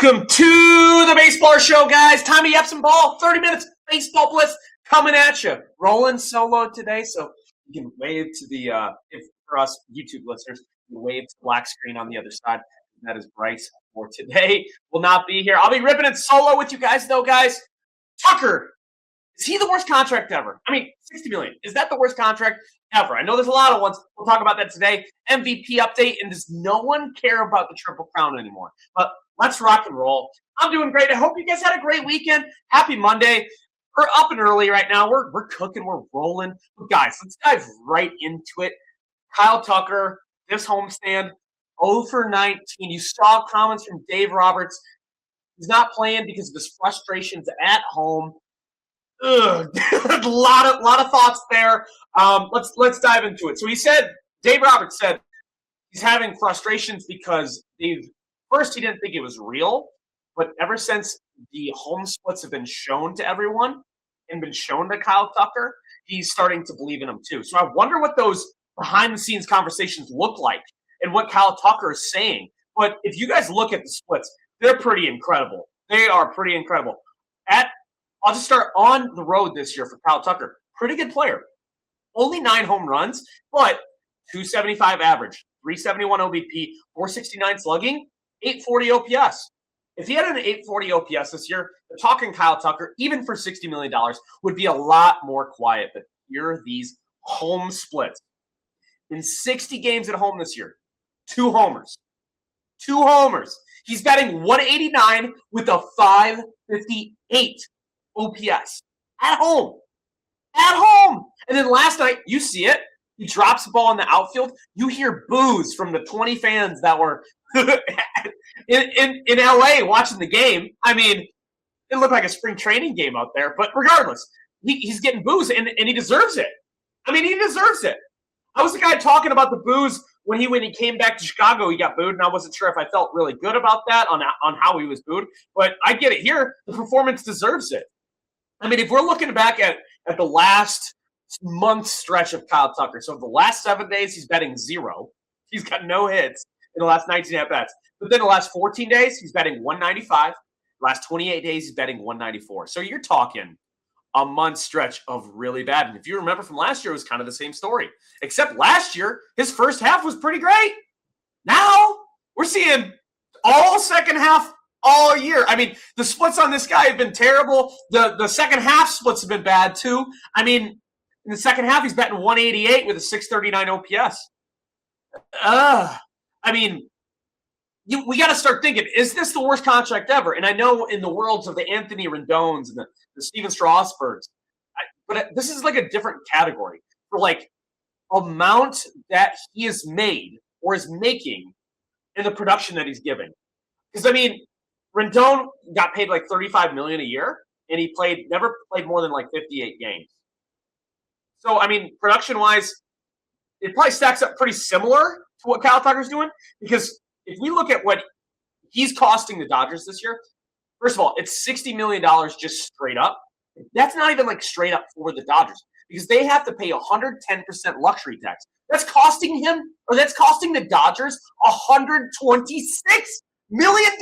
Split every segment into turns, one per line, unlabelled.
Welcome to the BSBLR Show, guys. Tommy Epson Ball, 30 minutes baseball bliss coming at you. Rolling solo today, so you can wave to the, for us YouTube listeners, you wave to the black screen on the other side. That is Bryce for today. Will not be here. I'll be ripping it solo with you guys, though, guys. Tucker, is he the worst contract ever? I mean, $60 million. Is that the worst contract ever? I know there's a lot of ones. We'll talk about that today. MVP update, and does no one care about the Triple Crown anymore? But let's rock and roll. I'm doing great. I hope you guys had a great weekend. Happy Monday. We're up and early right now. We're cooking. We're rolling. But guys, let's dive right into it. Kyle Tucker, this homestand, 0 for 19. You saw comments from Dave Roberts. He's not playing because of his frustrations at home. Ugh. a lot of thoughts there. Let's dive into it. So Dave Roberts said he's having frustrations because first he didn't think it was real, but ever since the home splits have been shown to everyone and been shown to Kyle Tucker, he's starting to believe in them too. So I wonder what those behind-the-sines conversations look like and what Kyle Tucker is saying. But if you guys look at the splits, they're pretty incredible. They are pretty incredible. I'll just start on the road this year for Kyle Tucker. Pretty good player. Only 9 home runs, but 275 average, 371 OBP, 469 slugging, 840 OPS. If he had an 840 OPS this year, the talking Kyle Tucker, even for $60 million, would be a lot more quiet. But here are these home splits. In 60 games at home this year, 2 homers. 2 homers. He's batting 189 with a 558 OPS. At home. At home. And then last night, you see it. He drops the ball in the outfield. You hear boos from the 20 fans that were in LA watching the game. I mean, it looked like a spring training game out there. But regardless, he's getting boos, and he deserves it. I mean, he deserves it. I was the guy talking about the boos when he came back to Chicago. He got booed, and I wasn't sure if I felt really good about that on how he was booed. But I get it here. The performance deserves it. I mean, if we're looking back at the last month stretch of Kyle Tucker, so the last 7 days, he's batting 0. He's got no hits in the last 19 at-bats. But then the last 14 days, he's batting 195. The last 28 days, he's batting 194. So you're talking a month stretch of really bad. And if you remember from last year, it was kind of the same story. Except last year, his first half was pretty great. Now, we're seeing all second half all year. I mean, the splits on this guy have been terrible. The second half splits have been bad, too. I mean, in the second half, he's batting 188 with a 639 OPS. I mean, we got to start thinking, is this the worst contract ever? And I know in the worlds of the Anthony Rendones and the Steven Strasburgs, but this is like a different category for like amount that he has made or is making in the production that he's giving. Because, I mean, Rendon got paid like $35 million a year, and he never played more than like 58 games. So, I mean, production-wise, it probably stacks up pretty similar to what Kyle Tucker's doing, because if we look at what he's costing the Dodgers this year, first of all, it's $60 million just straight up. That's not even like straight up for the Dodgers, because they have to pay 110% luxury tax. That's costing the Dodgers $126 million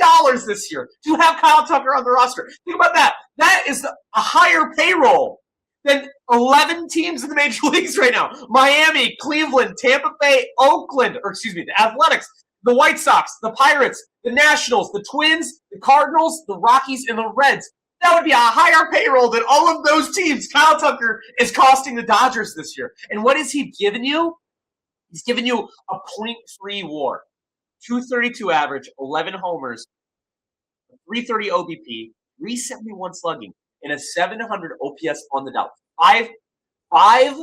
this year to have Kyle Tucker on the roster. Think about that. That is a higher payroll than 11 teams in the major leagues right now. Miami, Cleveland, Tampa Bay, Oakland, the Athletics, the White Sox, the Pirates, the Nationals, the Twins, the Cardinals, the Rockies, and the Reds. That would be a higher payroll than all of those teams Kyle Tucker is costing the Dodgers this year. And what has he given you? He's given you a .3 WAR, 232 average, 11 homers, 330 OBP, 371 slugging, and a 700 OPS on the dot. Five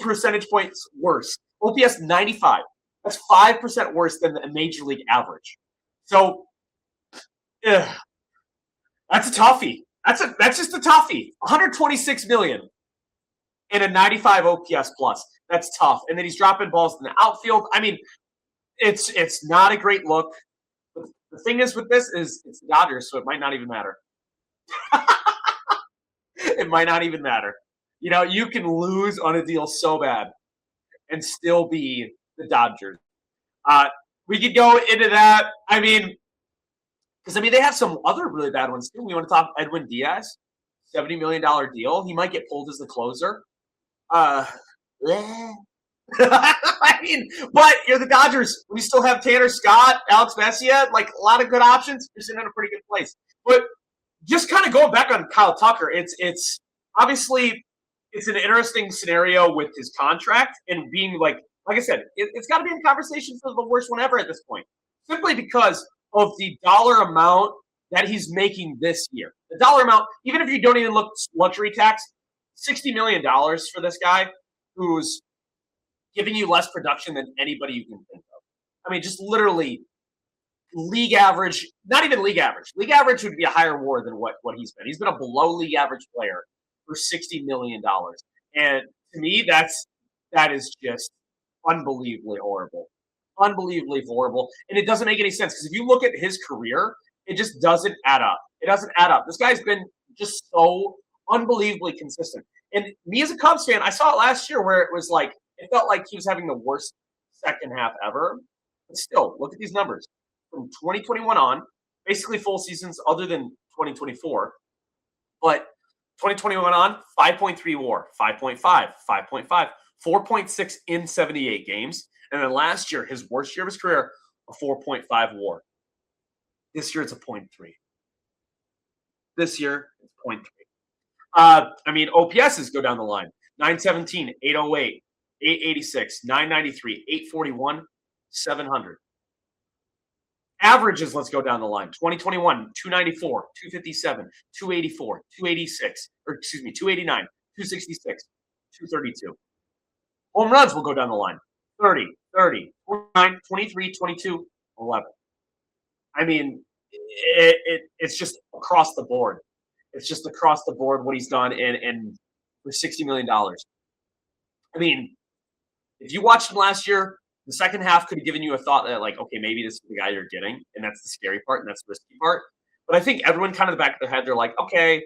percentage points worse. OPS 95. That's 5% worse than the major league average. So, that's a toughie. That's just a toughie. 126 million and a 95 OPS plus. That's tough. And then he's dropping balls in the outfield. I mean, it's not a great look. But the thing is with this is it's the Dodgers, so it might not even matter. It might not even matter. You know, you can lose on a deal so bad and still be the Dodgers. We could go into that. I mean, Because, I mean, they have some other really bad ones, too. We want to talk Edwin Diaz, $70 million deal. He might get pulled as the closer. I mean, but you're the Dodgers. We still have Tanner Scott, Alex Messier, like a lot of good options. You're sitting in a pretty good place. But just kind of going back on Kyle Tucker, it's obviously it's an interesting scenario with his contract and being like I said, it's got to be in conversation for the worst one ever at this point, simply because of the dollar amount that he's making this year. The dollar amount, even if you don't even look luxury tax, $60 million for this guy who's giving you less production than anybody you can think of. I mean, just literally league average, not even league average. League average would be a higher WAR than what he's been. He's been a below league average player for $60 million. And to me, that is just unbelievably horrible. Unbelievably horrible. And it doesn't make any sense because if you look at his career, it just doesn't add up. It doesn't add up. This guy's been just so unbelievably consistent. And me as a Cubs fan, I saw it last year where it was like, it felt like he was having the worst second half ever. But still, look at these numbers. From 2021 on, basically full seasons other than 2024. But 2021 on, 5.3 WAR, 5.5, 5.5, 4.6 in 78 games. And then last year, his worst year of his career, a 4.5 WAR. This year, it's a 0.3. This year, it's 0.3. I mean, OPSs go down the line. 917, 808, 886, 993, 841, 700. Averages, let's go down the line. 2021, 294, 257, 284, 286, or excuse me, 289, 266, 232. Home runs will go down the line. 30, 30, 29, 23, 22, 11. I mean, it's just across the board. It's just across the board what he's done and for $60 million. I mean, if you watched him last year, the second half could have given you a thought that, like, okay, maybe this is the guy you're getting, and that's the scary part, and that's the risky part. But I think everyone kind of the back of their head, they're like, okay,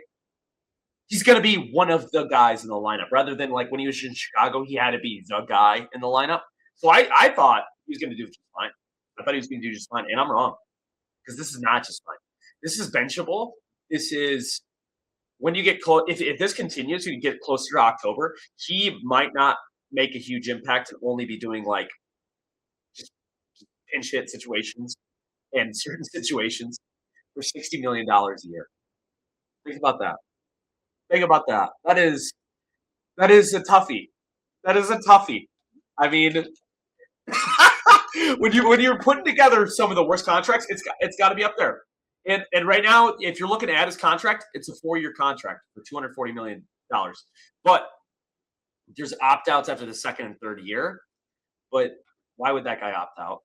he's going to be one of the guys in the lineup, rather than like when he was in Chicago, he had to be the guy in the lineup. So I thought he was going to do just fine. I thought he was going to do just fine, and I'm wrong because this is not just fine. This is benchable. This is when you get close. If this continues, you get closer to October, he might not make a huge impact and only be doing like just pinch hit situations and certain situations for $60 million a year. Think about that. Think about that. That is a toughie. That is a toughie. I mean, when you're putting together some of the worst contracts, it's got to be up there. And right now, if you're looking at his contract, it's a 4-year contract for $240 million. But there's opt-outs after the second and third year. But why would that guy opt out?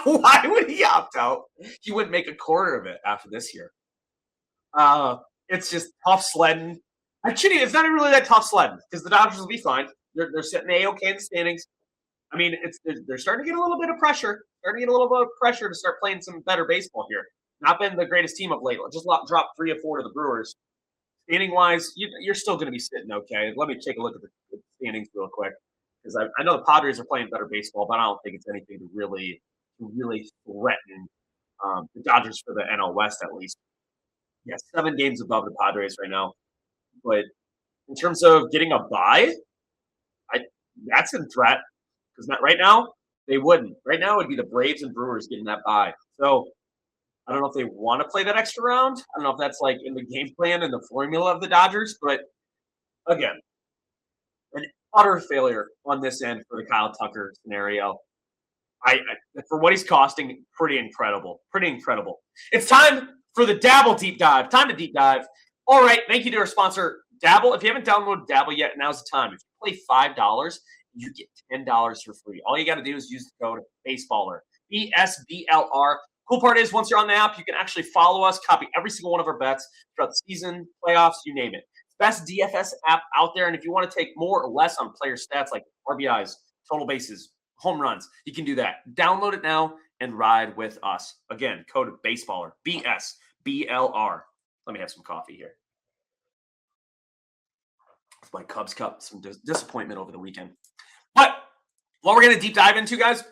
Why would he opt out? He wouldn't make a quarter of it after this year. It's just tough sledding. Actually, it's not even really that tough sledding because the Dodgers will be fine. They're sitting A-OK in the standings. I mean, they're starting to get a little bit of pressure. Starting to get a little bit of pressure to start playing some better baseball here. Not been the greatest team of late. Just dropped 3 or 4 to the Brewers. Standing-wise, you're still going to be sitting okay. Let me take a look at the standings real quick because I know the Padres are playing better baseball, but I don't think it's anything to really threaten the Dodgers for the NL West at least. Yeah, 7 games above the Padres right now. But in terms of getting a bye, that's in threat because not right now they wouldn't. Right now it would be the Braves and Brewers getting that bye. So I don't know if they want to play that extra round. I don't know if that's like in the game plan and the formula of the Dodgers. But again, an utter failure on this end for the Kyle Tucker scenario. I for what he's costing, pretty incredible. Pretty incredible. It's time for the Dabble deep dive. Time to deep dive. All right, thank you to our sponsor, Dabble. If you haven't downloaded Dabble yet, now's the time. If you play $5, you get $10 for free. All you got to do is use the code BASEBALLER, BSBLR. Cool part is once you're on the app, you can actually follow us, copy every single one of our bets throughout the season, playoffs, you name it. Best DFS app out there, and if you want to take more or less on player stats like RBIs, total bases, home runs, you can do that. Download it now and ride with us. Again, code BASEBALLER, BSBLR. Let me have some coffee here. It's my Cubs Cup, some disappointment over the weekend. But what we're going to deep dive into, guys,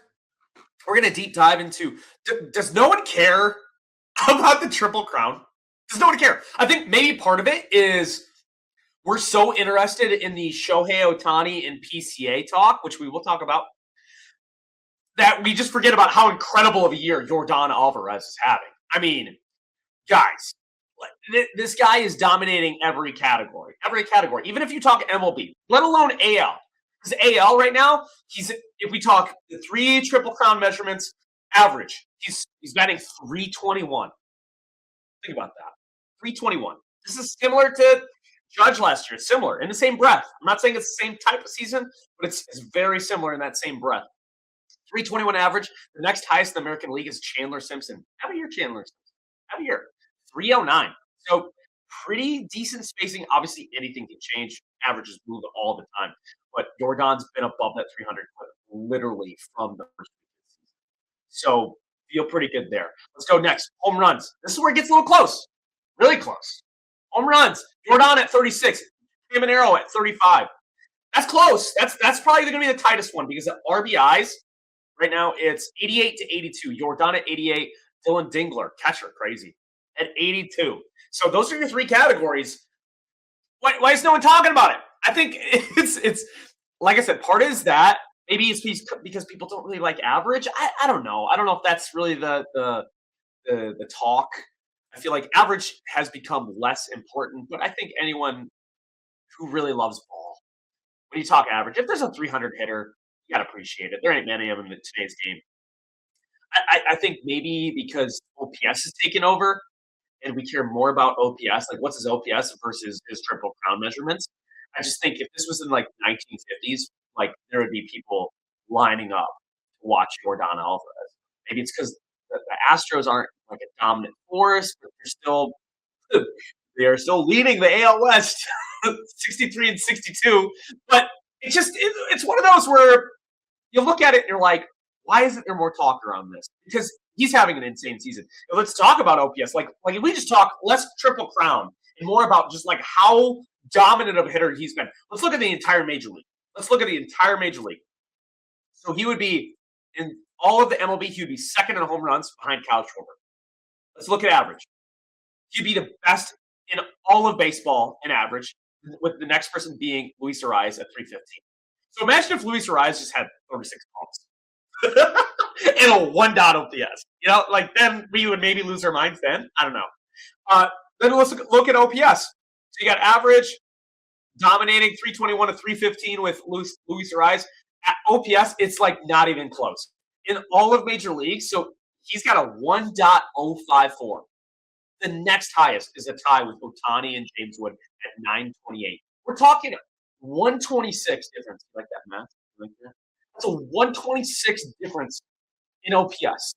we're going to deep dive into, does no one care about the Triple Crown. Does no one care? I think maybe part of it is we're so interested in the Shohei Ohtani and PCA talk, which we will talk about, that we just forget about how incredible of a year Yordan Alvarez is having. I mean, guys, this guy is dominating every category. Every category. Even if you talk MLB, let alone AL. Because AL right now, if we talk the 3 Triple Crown measurements, average, he's batting 321. Think about that. 321. This is similar to Judge last year. Similar in the same breath. I'm not saying it's the same type of season, but it's very similar in that same breath. 321 average. The next highest in the American League is Chandler Simpson. Have a year, Chandler Simpson. Have a year. 309. So pretty decent spacing. Obviously, anything can change. Averages move all the time. But Yordan's been above that 300 literally from the first week of the season. So feel pretty good there. Let's go next. Home runs. This is where it gets a little close. Really close. Home runs. Yordan at 36. Caminero at 35. That's close. That's probably going to be the tightest one because at RBIs, right now it's 88 to 82. Yordan at 88. Dylan Dingler, catcher, crazy, at 82. So those are your 3 categories. Why is no one talking about it? I think it's like I said, part is that maybe it's because people don't really like average. I don't know. I don't know if that's really the talk. I feel like average has become less important, but I think anyone who really loves ball, when you talk average, if there's a 300 hitter, you gotta appreciate it. There ain't many of them in today's game. I think maybe because OPS is taken over and we care more about OPS, like what's his OPS versus his Triple Crown measurements. I just think if this was in like 1950s, like there would be people lining up to watch Yordan Alvarez. Maybe it's because the Astros aren't like a dominant force, but they are still leading the AL West, 63 and 62. But it's one of those where you look at it and you're like, why isn't there more talk around this? Because he's having an insane season. Now, let's talk about OPS. Like if we just talk less Triple Crown and more about just like how dominant of a hitter he's been. Let's look at the entire major league. So he would be in all of the MLB. He would be second in home runs behind Kyle Schwarber. Let's look at average. He'd be the best in all of baseball in average, with the next person being Luis Ariz at 315. So imagine if Luis Ariz just had 36 bombs and a 1 OPS. You know, like then we would maybe lose our minds then. I don't know. Then let's look at OPS. So you got average, dominating 321 to 315 with Luis Ariz. At OPS, it's like not even close. In all of major leagues, so he's got a 1.054. The next highest is a tie with Ohtani and James Wood at 928. We're talking 126 difference. You like that math? Like that? That's a 126 difference in OPS.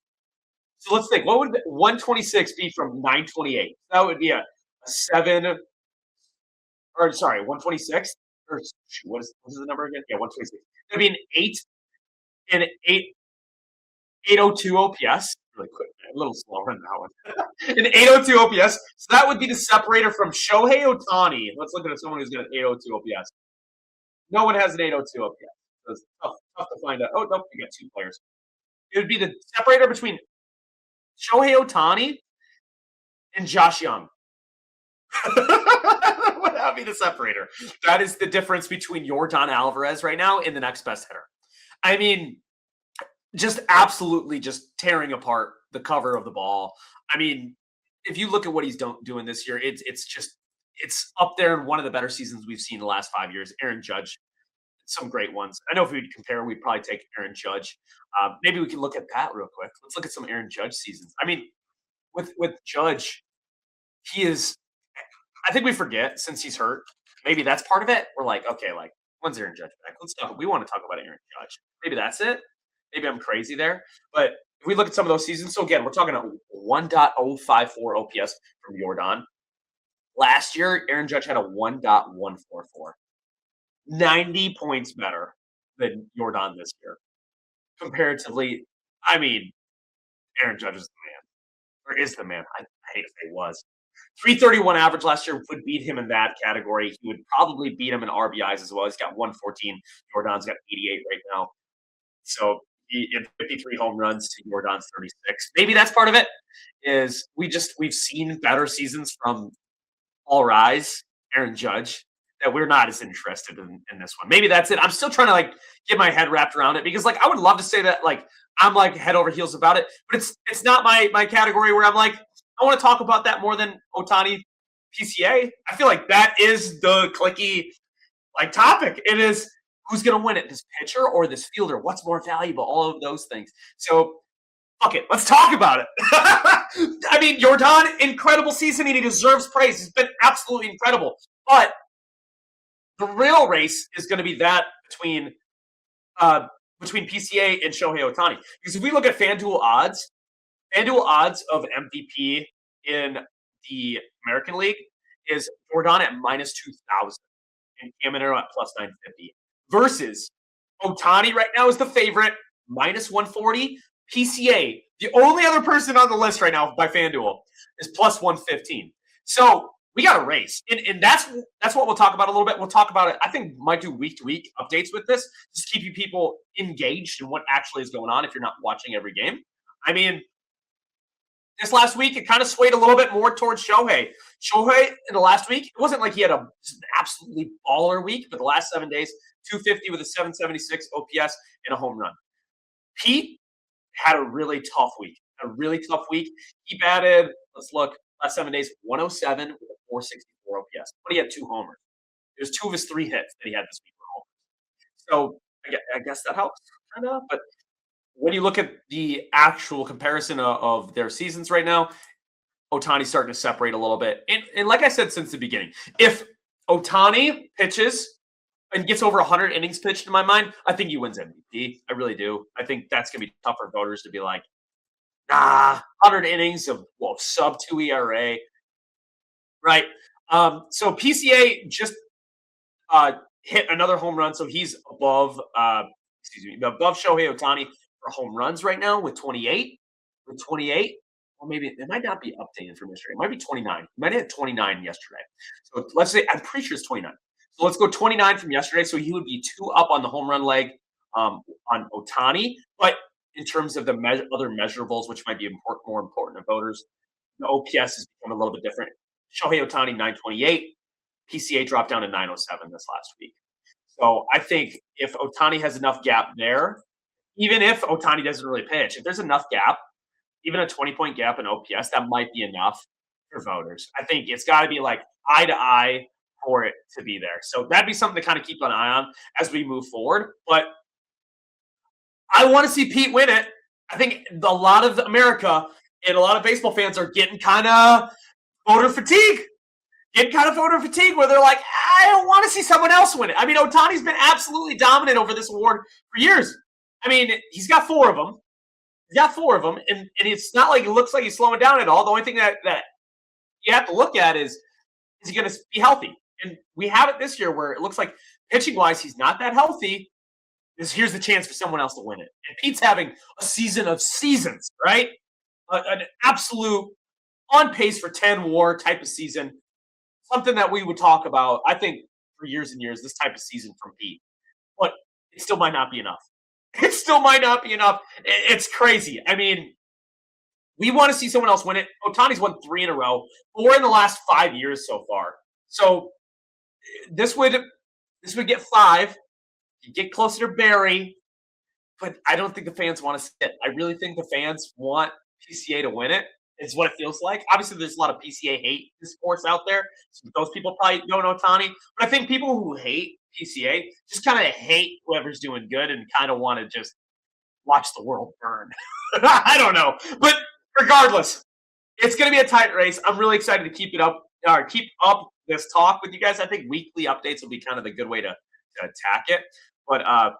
So let's think. What would 126 be from 928? That would be a 7, or sorry, 126? Or what is the number again? Yeah, 126. That'd be an 8 and 802 OPS. Really quick, man. A little slower on that one. An 802 OPS. So that would be the separator from Shohei Ohtani. Let's look at someone who's got an 802 OPS. No one has an 802 OPS. So it's tough to find out. Oh, no, you got 2 players. It would be the separator between Shohei Ohtani and Josh Young. Would that be the separator? That is the difference between Yordan Alvarez right now and the next best hitter. I mean, just absolutely just tearing apart the cover of the ball. I mean, if you look at what he's doing this year, it's up there in one of the better seasons we've seen in the last 5 years. Aaron Judge, some great ones. I know if we'd compare, we'd probably take Aaron Judge. Maybe we can look at that real quick. Let's look at some Aaron Judge seasons. I mean, with Judge, he is. I think we forget since he's hurt. Maybe that's part of it. We're like, okay, like when's Aaron Judge back? Let's talk. We want to talk about Aaron Judge. Maybe that's it. Maybe I'm crazy there. But if we look at some of those seasons, so again, we're talking a 1.054 OPS from Yordan. Last year, Aaron Judge had a 1.144. 90 points better than Yordan this year. Comparatively, I mean, Aaron Judge is the man. Or is the man. I hate if he was. 331 average last year would beat him in that category. He would probably beat him in RBIs as well. He's got 114. Yordan's got 88 right now. So in 53 home runs to Yordan's 36. Maybe that's part of it. Is we've seen better seasons from All Rise, Aaron Judge, that we're not as interested in this one. Maybe that's it. I'm still trying to like get my head wrapped around it because like I would love to say that like I'm like head over heels about it, but it's not my category where I'm like I want to talk about that more than Ohtani PCA. I feel like that is the clicky like topic. It is who's going to win it, this pitcher or this fielder? What's more valuable? All of those things. So fuck it. Let's talk about it. I mean, Yordan, incredible season, and he deserves praise. He's been absolutely incredible. But the real race is going to be that between PCA and Shohei Ohtani. Because if we look at FanDuel odds of MVP in the American League is Yordan at minus 2,000 and Caminero at plus 950 versus Ohtani right now is the favorite, minus 140. PCA, the only other person on the list right now by FanDuel, is plus 115. So we got a race. And that's what we'll talk about a little bit. We'll talk about it. I think we might do week-to-week updates with this. Just keep you people engaged in what actually is going on if you're not watching every game. I mean, this last week, it kind of swayed a little bit more towards Shohei. Shohei, in the last week, it wasn't like he had an absolutely baller week, but the last 7 days, 250 with a 776 OPS and a home run. Pete had a really tough week. He batted, let's look, last 7 days, 107 with a 464 OPS. But he had 2 homers. It was 2 of his 3 hits that he had this week for homers. So I guess that helps, kind of. But when you look at the actual comparison of their seasons right now, Ohtani's starting to separate a little bit. And like I said since the beginning, if Ohtani pitches and gets over 100 innings pitched in my mind, I think he wins MVP. I really do. I think that's going to be tough for voters to be like, nah, 100 innings of sub 2 ERA. Right. So PCA just hit another home run. So he's above Shohei Ohtani for home runs right now with 28. Or maybe it might not be updated from yesterday. It might be 29. He might have hit 29 yesterday. So let's say, I'm pretty sure it's 29. So let's go 29 from yesterday. So he would be 2 up on the home run leg on Ohtani. But in terms of the other measurables, which might be more important to voters, the OPS has become a little bit different. Shohei Ohtani, 928. PCA dropped down to 907 this last week. So I think if Ohtani has enough gap there, even if Ohtani doesn't really pitch, if there's enough gap, even a 20-point gap in OPS, that might be enough for voters. I think it's got to be like eye to eye for it to be there. So that'd be something to kind of keep an eye on as we move forward. But I want to see Pete win it. I think a lot of America and a lot of baseball fans are getting kind of voter fatigue. Where they're like, I don't want to see someone else win it. I mean, Ohtani's been absolutely dominant over this award for years. I mean, he's got 4 of them. And it's not like it looks like he's slowing down at all. The only thing that you have to look at is he going to be healthy? And we have it this year where it looks like pitching-wise he's not that healthy. Here's the chance for someone else to win it. And Pete's having a season of seasons, right? An absolute on pace for 10 WAR type of season. Something that we would talk about, I think, for years and years, this type of season from Pete. But it still might not be enough. It's crazy. I mean, we want to see someone else win it. Ohtani's won 3 in a row, 4 in the last 5 years so far. So this would get 5. You get closer to Barry, but I don't think the fans want to see it. I really think the fans want PCA to win it. Is what it feels like. Obviously, there's a lot of PCA hate in sports out there. So those people probably don't know Ohtani. But I think people who hate PCA just kind of hate whoever's doing good and kind of want to just watch the world burn. I don't know. But regardless, it's going to be a tight race. I'm really excited to keep up this talk with you guys. I think weekly updates will be kind of the good way to attack it. But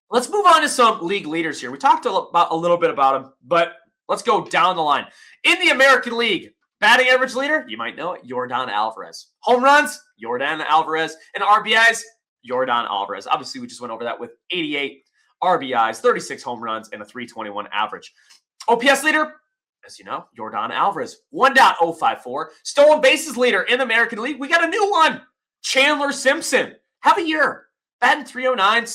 let's move on to some league leaders here. We talked a little bit about them, but let's go down the line. In the American League, batting average leader, you might know it, Yordan Alvarez. Home runs, Yordan Alvarez. And RBIs, Yordan Alvarez. Obviously, we just went over that with 88 RBIs, 36 home runs, and a 321 average. OPS leader, as you know, Yordan Alvarez, 1.054. Stolen bases leader in the American League. We got a new one, Chandler Simpson. Have a year. Batting 309,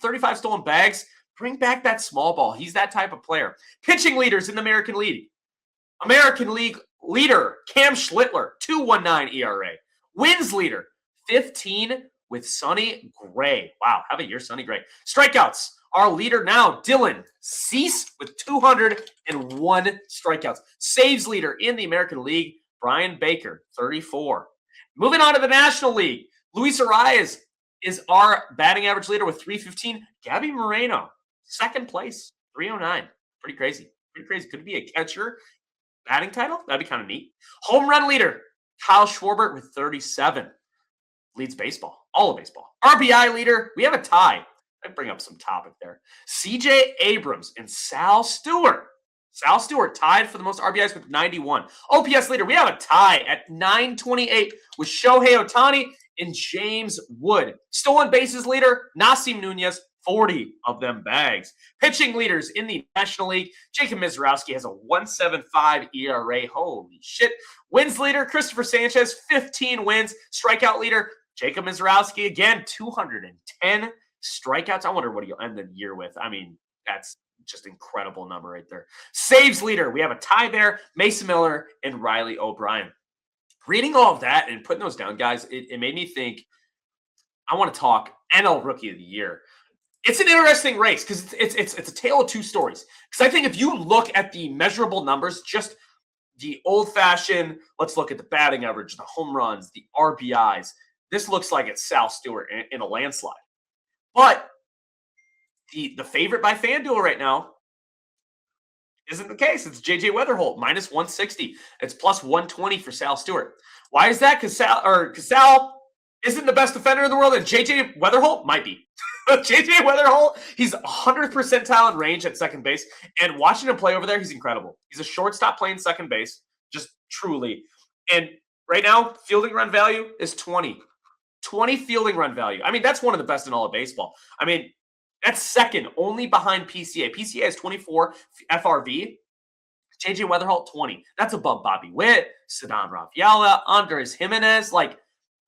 35 stolen bags Bring back that small ball. He's that type of player. Pitching leaders in the American League. American League leader, Cam Schlittler, 2.19 ERA. Wins leader, 15 with Sonny Gray. Wow, have a year, Sonny Gray. Strikeouts, our leader now, Dylan Cease with 201 strikeouts. Saves leader in the American League, Brian Baker, 34. Moving on to the National League, Luis Arias is our batting average leader with 315. Gabby Moreno, second place, 309. Pretty crazy. Pretty crazy. Could be a catcher batting title. That'd be kind of neat. Home run leader, Kyle Schwarber with 37. Leads baseball, all of baseball. RBI leader, we have a tie. I bring up some topic there. CJ Abrams and Sal Stewart. Sal Stewart tied for the most RBIs with 91. OPS leader, we have a tie at 928 with Shohei Ohtani and James Wood. Stolen bases leader, Nasim Nunez, 40 of them bags. Pitching leaders in the National League, Jacob Mizrowski has a 1.75 ERA. Holy shit. Wins leader, Christopher Sanchez, 15 wins. Strikeout leader, Jacob Mizrowski, again, 210 strikeouts. I wonder what he'll end the year with. I mean, that's just incredible number right there. Saves leader, we have a tie there, Mason Miller and Riley O'Brien. Reading all of that and putting those down, guys, it made me think, I want to talk NL Rookie of the Year. It's an interesting race because it's a tale of two stories. Because I think if you look at the measurable numbers, just the old-fashioned, let's look at the batting average, the home runs, the RBIs, this looks like it's Sal Stewart in a landslide. But the favorite by FanDuel right now isn't the case. It's JJ Weatherholt, minus 160. It's plus 120 for Sal Stewart. Why is that? Because Sal isn't the best defender in the world, and JJ Weatherholt might be. JJ Weatherholt, he's 100th percentile in range at second base, and watching him play over there, he's incredible. He's a shortstop playing second base, just truly. And right now, fielding run value is 20. 20 fielding run value. I mean, that's one of the best in all of baseball. I mean, that's second only behind PCA. PCA is 24 FRV. JJ Weatherholt, 20. That's above Bobby Witt, Ceddanne Rafaela, Andres Jimenez. Like,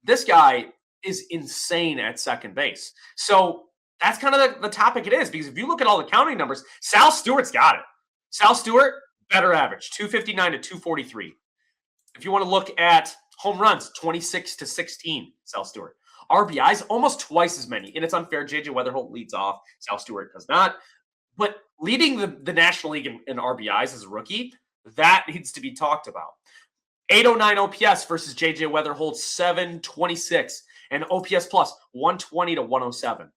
this guy is insane at second base. So that's kind of the topic it is, because if you look at all the counting numbers, Sal Stewart's got it. Sal Stewart, better average, 259 to 243. If you want to look at home runs, 26 to 16, Sal Stewart. RBIs, almost twice as many. And it's unfair. JJ Weatherholt leads off. Sal Stewart does not. But leading the National League in RBIs as a rookie, that needs to be talked about. 809 OPS versus JJ Weatherholt, 726. And OPS plus, 120 to 107.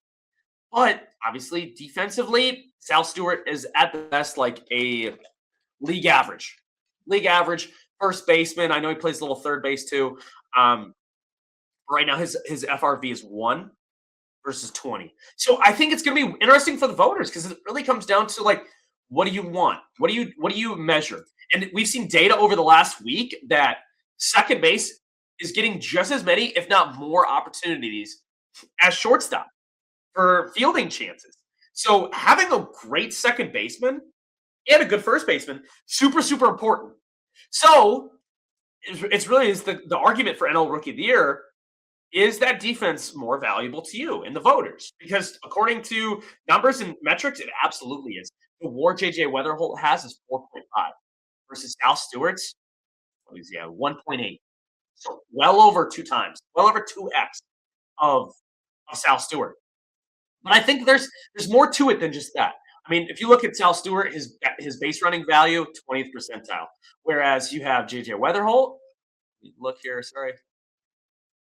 But obviously, defensively, Sal Stewart is at the best like a league average. League average, first baseman. I know he plays a little third base too. Right now, his FRV is 1 versus 20. So I think it's going to be interesting for the voters, because it really comes down to, like, what do you want? What do you measure? And we've seen data over the last week that second base is getting just as many, if not more, opportunities as shortstop for fielding chances. So having a great second baseman and a good first baseman, super, super important. So it's really the argument for NL Rookie of the Year. Is that defense more valuable to you and the voters? Because according to numbers and metrics, it absolutely is. The WAR JJ Weatherholt has is 4.5 versus Sal Stewart's 1.8. So well over 2 times, well over 2x of Sal Stewart. But I think there's more to it than just that. I mean, if you look at Sal Stewart, his base running value, 20th percentile. Whereas you have JJ Weatherholt, look here, sorry,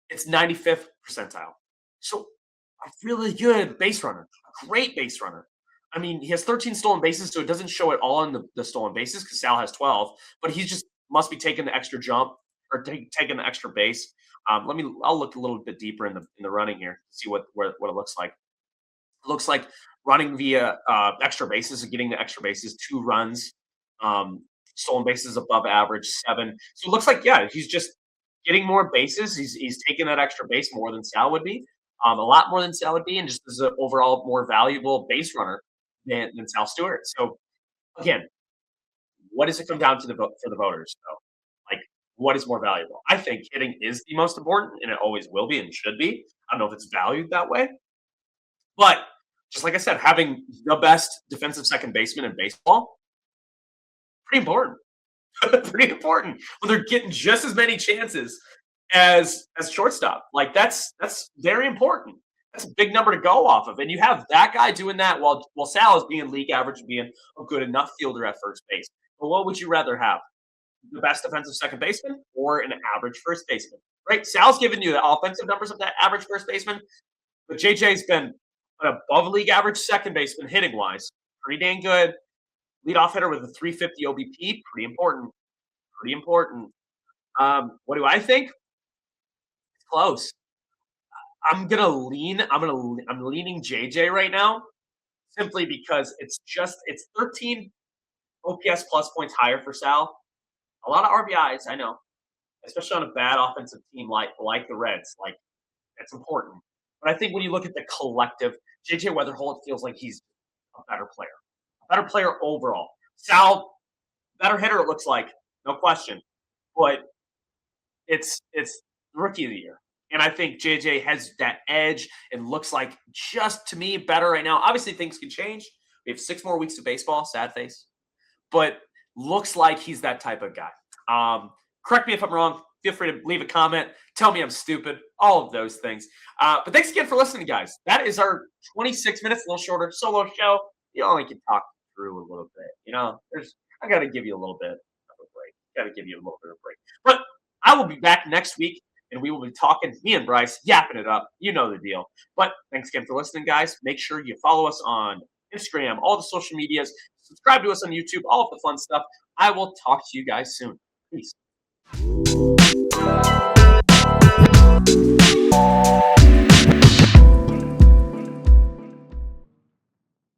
it's 95th percentile. So a really good base runner, a great base runner. I mean, he has 13 stolen bases, so it doesn't show it all in the stolen bases because Sal has 12, but he just must be taking the extra jump or taking the extra base. I'll look a little bit deeper in the running here, see what it looks like. It looks like running via extra bases and getting the extra bases, 2 runs, stolen bases above average, 7. So it looks like, yeah, he's just getting more bases. He's taking that extra base more than Sal would be, a lot more than Sal would be, and just as an overall more valuable base runner than Sal Stewart. So again, what does it come down to for the voters? So, like, what is more valuable? I think hitting is the most important, and it always will be and should be. I don't know if it's valued that way, but just like I said, having the best defensive second baseman in baseball, pretty important. Pretty important when they're getting just as many chances as shortstop. Like that's very important. That's a big number to go off of, and you have that guy doing that while Sal is being league average, being a good enough fielder at first base. But what would you rather have? The best defensive second baseman or an average first baseman? Right? Sal's giving you the offensive numbers of that average first baseman, but JJ's been an above league average second baseman hitting wise. Pretty dang good. Leadoff hitter with a 350 OBP, pretty important. Pretty important. What do I think? It's close. I'm leaning JJ right now, simply because it's 13 OPS plus points higher for Sal. A lot of RBIs, I know, especially on a bad offensive team like the Reds. Like that's important. But I think when you look at the collective, JJ Weatherholt feels like he's a better player overall. Sal, better hitter, it looks like, no question. But it's rookie of the year. And I think JJ has that edge and looks like, just to me, better right now. Obviously, things can change. We have 6 more weeks of baseball, sad face. But looks like he's that type of guy. Correct me if I'm wrong. Feel free to leave a comment. Tell me I'm stupid. All of those things. But thanks again for listening, guys. That is our 26 minutes, a little shorter solo show. You only can talk through a little bit. I got to give you a little bit of a break. Got to give you a little bit of a break. But I will be back next week, and we will be talking, me and Bryce, yapping it up. You know the deal. But thanks again for listening, guys. Make sure you follow us on Instagram, all the social medias. Subscribe to us on YouTube, all of the fun stuff. I will talk to you guys soon. Peace.